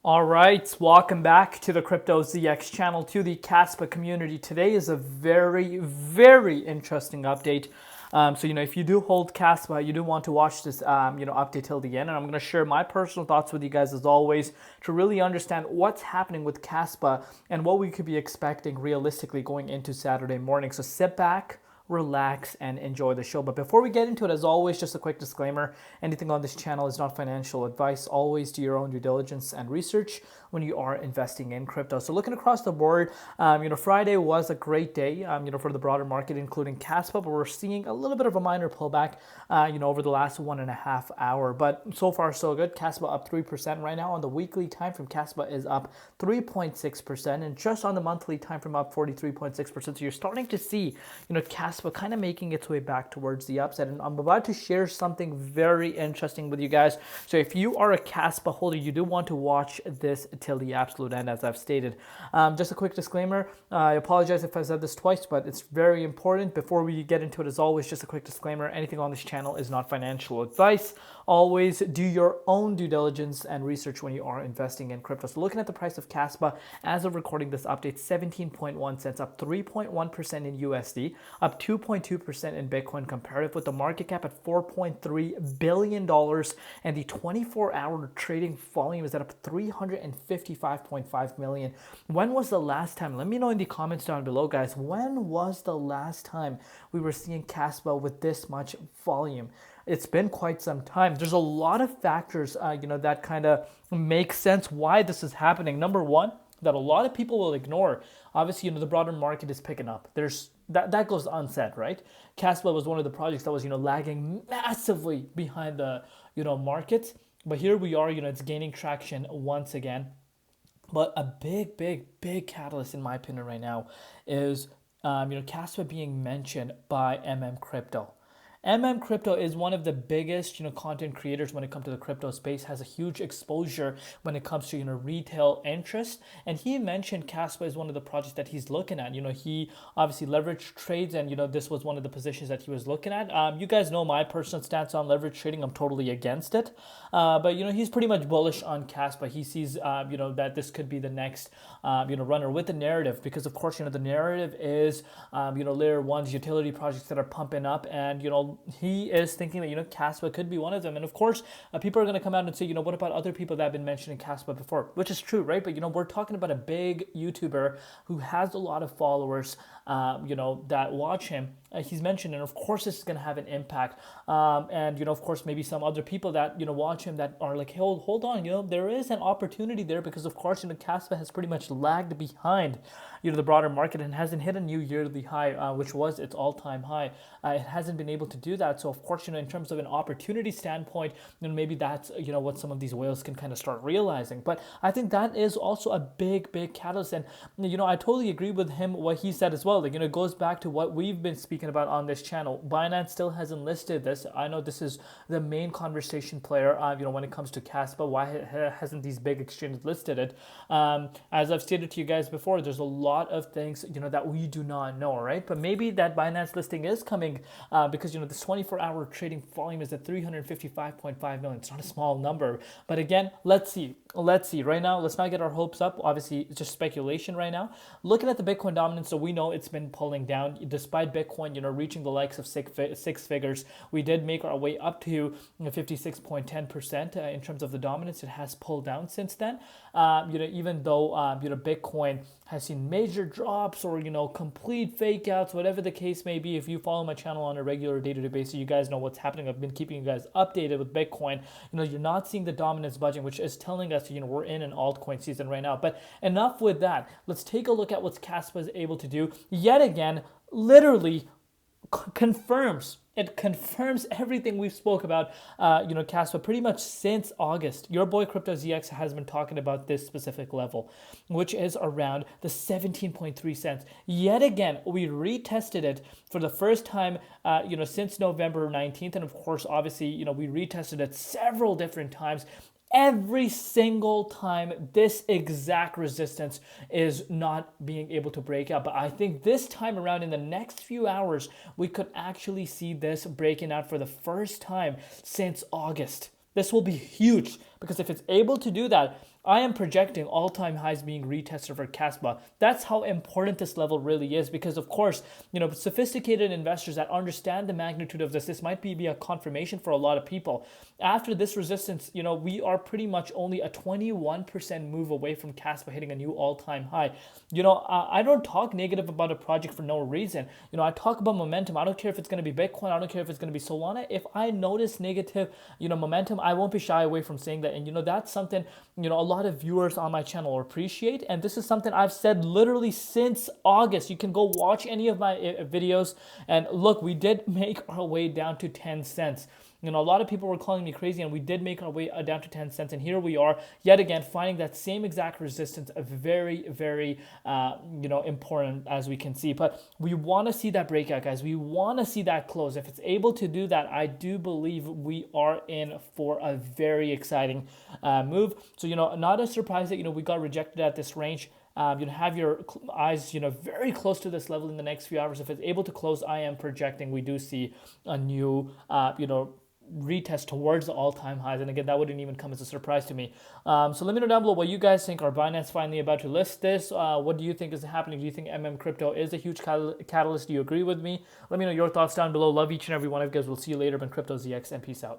All right, welcome back to the Crypto ZX channel, to the Kaspa community. Today is a very interesting update. If you do hold Kaspa, you do want to watch this, update till the end. And I'm going to share my personal thoughts with you guys as always to really understand what's happening with Kaspa and what we could be expecting realistically going into Saturday morning. So sit back, relax, and enjoy the show. But before we get into it, as always, just a quick disclaimer: anything on this channel is not financial advice. Always do your own due diligence and research when you are investing in crypto. So looking across the board, Friday was a great day, for the broader market, including Kaspa, but we're seeing a little bit of a minor pullback, over the last 1.5 hours. But so far, so good. Kaspa up 3% right now. On the weekly time frame, Kaspa is up 3.6%, and just on the monthly time frame, up 43.6%. So you're starting to see, Kaspa kind of making its way back towards the upside. And I'm about to share something very interesting with you guys. So if you are a Kaspa holder, you do want to watch this till the absolute end, as I've stated. Just a quick disclaimer. I apologize if I said this twice, but it's very important. Before we get into it, as always, just a quick disclaimer: anything on this channel is not financial advice. Always do your own due diligence and research when you are investing in crypto. So looking at the price of Kaspa as of recording this update, 17.1 cents, up 3.1% in USD, up 2.2% in Bitcoin, comparative with the market cap at $4.3 billion, and the 24-hour trading volume is at up 355.5 million. When was the last time? Let me know in the comments down below, guys. When was the last time we were seeing Kaspa with this much volume? It's been quite some time. There's a lot of factors, that kind of make sense why this is happening. Number one, that a lot of people will ignore. Obviously, the broader market is picking up. There's that goes unsaid, right? Kaspa was one of the projects that was, lagging massively behind the, market. But here we are, it's gaining traction once again. But a big catalyst, in my opinion, right now is, Kaspa being mentioned by Crypto. Crypto is one of the biggest, content creators when it comes to the crypto space, has a huge exposure when it comes to, retail interest. And he mentioned Kaspa is one of the projects that he's looking at. He obviously leveraged trades, and, this was one of the positions that he was looking at. You guys know my personal stance on leverage trading. I'm totally against it. But, he's pretty much bullish on Kaspa. He sees, that this could be the next, runner with the narrative, because of course, the narrative is, layer one's utility projects that are pumping up, and, he is thinking that, Kaspa could be one of them. And of course, people are going to come out and say, what about other people that have been mentioning Kaspa before? Which is true, right? But, we're talking about a big YouTuber who has a lot of followers, that watch him. He's mentioned, and of course, this is going to have an impact. And, of course, maybe some other people that, watch him that are like, hey, hold on, there is an opportunity there, because of course, Kaspa has pretty much lagged behind, the broader market, and hasn't hit a new yearly high, which was its all-time high. It hasn't been able to do that. So of course, in terms of an opportunity standpoint, maybe that's, what some of these whales can kind of start realizing. But I think that is also a big catalyst. And, I totally agree with him, what he said as well. Like, it goes back to what we've been speaking about on this channel. Binance still hasn't listed this. I know this is the main conversation player, when it comes to Kaspa. Why hasn't these big exchanges listed it? As I've stated to you guys before, there's a lot of things, that we do not know, right? But maybe that Binance listing is coming, because, this 24-hour trading volume is at 355.5 million. It's not a small number. But again, let's see. Right now, let's not get our hopes up. Obviously, it's just speculation right now. Looking at the Bitcoin dominance, so we know it's been pulling down. Despite Bitcoin, reaching the likes of six figures, we did make our way up to 56.10% in terms of the dominance. It has pulled down since then. Even though, Bitcoin has seen major drops or, complete fake outs, whatever the case may be. If you follow my channel on a regular day-to-day basis, you guys know what's happening. I've been keeping you guys updated with Bitcoin. You're not seeing the dominance budging, which is telling us, we're in an altcoin season right now. But enough with that. Let's take a look at what Kaspa is able to do. Yet again, literally confirms everything we've spoke about, Kaspa pretty much since August. Your boy Crypto ZX has been talking about this specific level, which is around the 17.3 cents. Yet again, we retested it for the first time, since November 19th. And of course, obviously, we retested it several different times. Every single time, this exact resistance is not being able to break out. But I think this time around, in the next few hours, we could actually see this breaking out for the first time since August. This will be huge, because if it's able to do that, I am projecting all-time highs being retested for Kaspa. That's how important this level really is, because of course, sophisticated investors that understand the magnitude of this might be a confirmation for a lot of people. After this resistance, we are pretty much only a 21% move away from Kaspa hitting a new all-time high. I don't talk negative about a project for no reason. I talk about momentum. I don't care if it's going to be Bitcoin. I don't care if it's going to be Solana. If I notice negative, momentum, I won't be shy away from saying that. And, that's something, a lot of viewers on my channel appreciate. And this is something I've said literally since August. You can go watch any of my videos and look, we did make our way down to 10 cents. A lot of people were calling me crazy, and we did make our way down to 10 cents. And here we are, yet again, finding that same exact resistance, a very, very, important, as we can see. But we want to see that breakout, guys. We want to see that close. If it's able to do that, I do believe we are in for a very exciting move. So, not a surprise that, we got rejected at this range. Have your eyes, very close to this level in the next few hours. If it's able to close, I am projecting we do see a new, retest towards the all-time highs. And again, that wouldn't even come as a surprise to me. So let me know down below what you guys think. Are Binance finally about to list this? What do you think is happening? Do you think Crypto is a huge catalyst? Do you agree with me? Let me know your thoughts down below. Love each and every one of you guys. We'll see you later. Been Crypto ZX, and peace out.